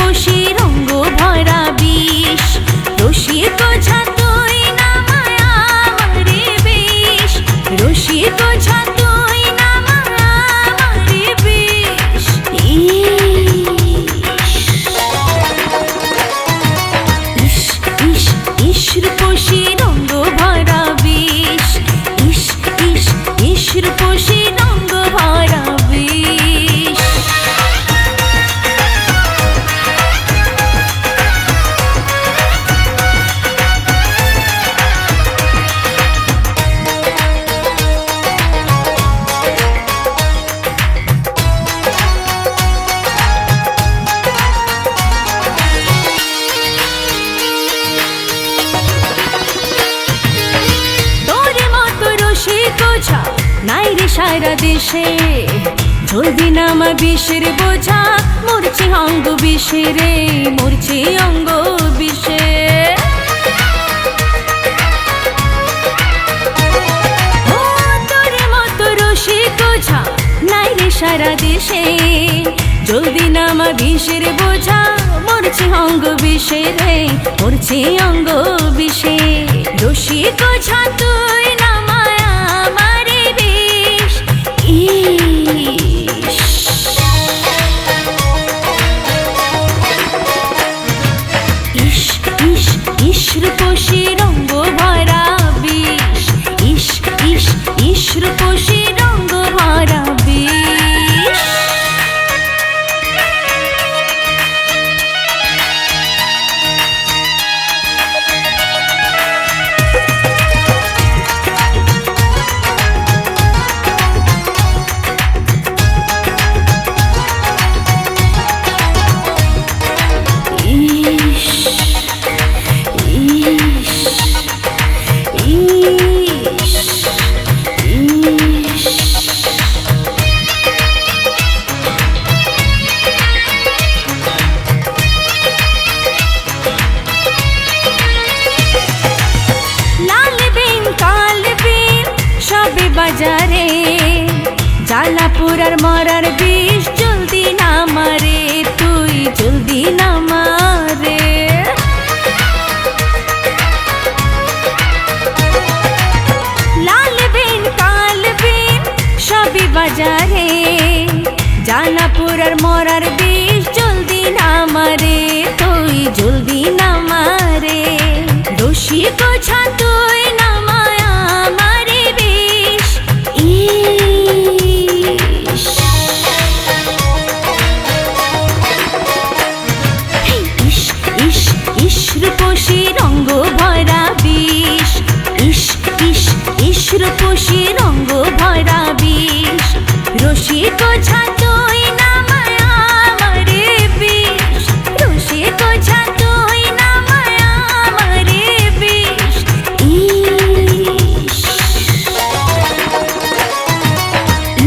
রূপসী রঙ্গ ভরা বিষ, রসিক ছাতুই না মায়া মারে বেশ, রসিক ছাতুই না মায়া মারে বেশ। ইস ইস ইস রূপসী রঙ্গ ভরা বিষ, ইস ইস ইস রূপসী রঙ্গ ভরা বিষ। নাই রে সারা দেশে, জলদি নামা বিষের বোঝা, মরছে অঙ্গ বিষে রে, মরছে অঙ্গ বিষে। ও তোর মতো রসিক ঝা নাই রে সারা দেশে, জলদি নামা বিষের বোঝা, মরছে অঙ্গ বিষে রে, মরছে অঙ্গ বিষে। রসিক ঝা তুই না মায়া মারে বেশ। ইস ইস ইস রূপসী রঙ্গ ভরা বিষ, ইস ইস ইস রূপসী রঙ্গ ভরা বিষ। বাজারে জালাপুরার মরার বিষ, জলদি না মারে তুই, জলদি না মারে। লাল বিন কাল বিন সবই বাজারে, জালাপুরার মরার বিষ, জলদি না মারে তুই, জলদি না মারে। রসিক ছাতুই না মায়া মারে বেশ। ইস ইস ইস রূপসী রঙ্গ ভরা বিষ, ইস ইস ইস রূপসী রঙ্গ ভরা বিষ, রসিক ছাতুই না মায়া মারে বেশ, রসিক ছাতুই না মায়া মারে বেশ।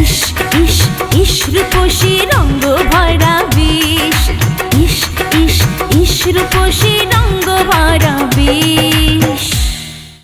ইস ইস ইস রূপসী রঙ্গ ভরা বিষ, ইস ইস ইস রূপসী